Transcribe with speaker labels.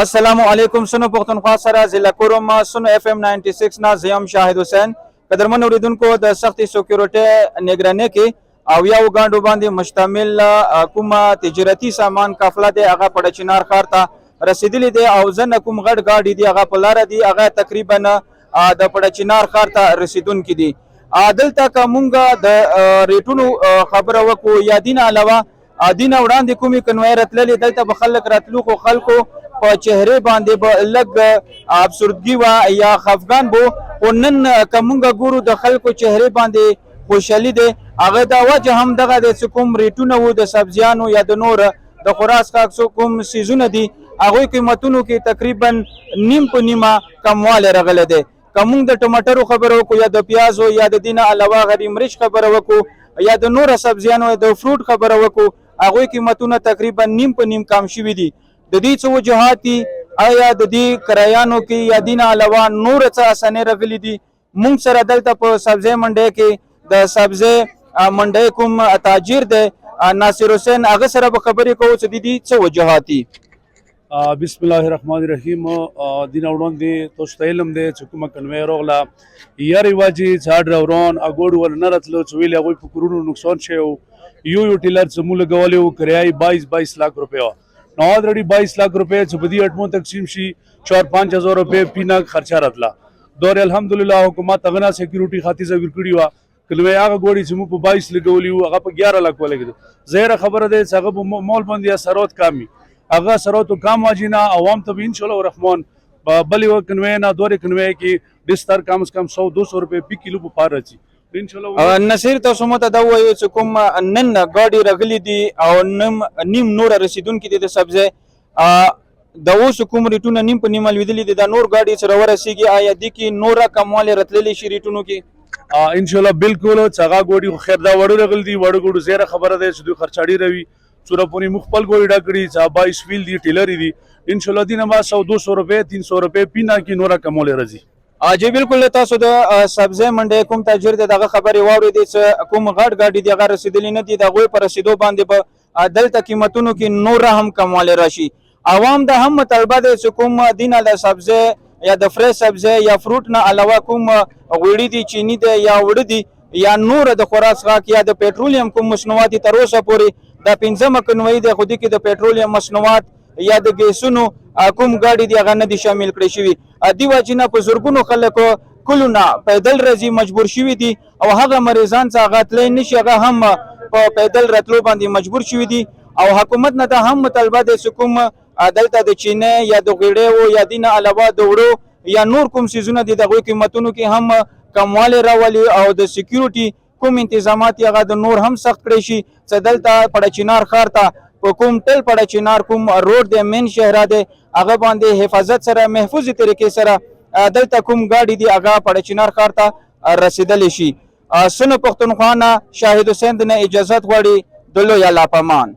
Speaker 1: السلام علیکم سنو پښتونخوا سره ضلع کوم سنو اف ام 96 نا زیم شاهد حسین قدرمن اوریدونکو د سختي سکیورټي نگرانۍ کې او یو غاندو باندې مشتمل کومه تجارتي سامان قافله دی هغه په چنار ښار ته رسیدلی دی او ځنه کوم غټ گاډي دی هغه په لار دی هغه تقریبا د په چنار ښار ته رسیدونکو دی دلته کومګه د ریټونو خبره وکړو یا دین علاوه دین وړاندې کومي کنویر تللی دلته به خلک راتلو خو خلکو په چهره باندې به لګ ابسوردګي وا یا خفګان بو او نن کومګه ګورو د خلکو چهره باندې خوشحالي ده هغه دا وجه هم دغه د کوم ریټونه وو د سبزیانو یا د نور د خوراک کاکسو کوم سیزونه دي هغه قیمتونو کې تقریبا نیم په نیمه کمواله رغله ده کوم د ټماټرو خبرو کو یا د پیازو یا د دینه علاوه غری مرچ خبرو وکړو یا د نور سبزیانو د فروټ خبرو وکړو هغه قیمتونه تقریبا نیم په نیم کم شوي دي د دې څو وجوهات آیا د دې کرایانو کې یا دین علاوه نور څه اسانه رغلي دي مونږ سره دلته په سبزی منډي کې د سبزی منډي کوم تاجر دی ناصر حسین هغه سره به خبرې کوو چې د دې څه وجوهات
Speaker 2: بسم الله الرحمن الرحیم دین وړاندې تاسو علم دی چې کومه کنویر اوغلا یاري واجی ځاډ راورون اګوډ ول نه راتلو چې ویل هغه په کورونو نقصان شي یو ټیلر سمول غوالو کرایي 22 लाख रुपए نو ऑलरेडी 22 लाख रुपए چې بدی اټمو تقسیم شي 4-5 हज़ार रुपए پینا خرچه راتلا دور الحمدلله حکومت غنا سکیورټي خاطر زګر کړی وا کله هغه ګوډي چې مو په 22 لګولي هغه په 11 लाख ولګي زهره خبره ده چې هغه مول باندې سروت کامي هغه سروت کام واجینا عوام ته ان شاء الله الرحمن بلی وکنوي نه دوري کنوي کې بستر کم از کم 100-200 روپے په کیلو په پار راځي
Speaker 1: نصیر تاسو مته دا وایو چې کوم نن ګاډي رغلی دي او نیم نور رسیدونکو دي د سبزی د اوس کوم ریټونه نیم په نیمه لویدلی دي د نور ګاډي سره ورسیږي آیا د کی نور کمواله رتللی شي ریټونو کې
Speaker 2: ان شاء الله بالکل څنګه ګوډي خیر دا وړو رغل دي وړو ګوډو زیره خبره ده چې دوی خرچاړي روي چوره پونی مخبل ګوډي ډاکړي چې 22 ویل دي ټیلر دي ان شاء الله دینه ما 100-200 روپے 300 روپے پینا کې نور کمواله راځي
Speaker 1: جی بالکل تاسو د سبزی منډي کوم تاجر دغه خبرې واوري دي چې کوم غټ گاډي دغه رسیدلی نه دي دغه پر رسیدو باندې په دلته قیمتونو کې نور هم کمواله راشي عوام د هم مطالبه دي چې کوم دینه د سبزی یا د فریش سبزی یا فروټ نه علاوه کوم غوړي دي چینی دي یا وړ دي یا نور د خوراک غاک یا د پېټرولیم کوم مصنوعات تر اوسه پورې د 15 کنوي د خودي کې د پېټرولیم مصنوعات یا د ګیسونو کوم گاډي دی هغه نه دي شامل کړی شوی دی واجنه په زورګونو خلکو کلونه پیدل رزي مجبور شوی دي او هغه مریضان څنګه غاتلې نشي هغه هم په پیدل راتلو باندې مجبور شوی دي او حکومت نه د هم مطالبه د حکوم دلته د چینه یا د غړې او یا دین علاوه د وړو یا نور کوم سيزونه دي دغه قیمتونو کې هم کمواله راولي او د سکیورټي کوم انتظامات هغه د نور هم سخت کړی شي چې دلته په چنار ښار ته کوم ټل پړه چنار کوم روډ د مین شهر ده هغه باندې حفاظت سره محفوظ طریقې سره دلته کوم گاډي دی هغه پړه چنار ښار ته رسیدلی شي سنو پښتونخوا شاهد حسین نه اجازه غواړي دلو یا لاپامان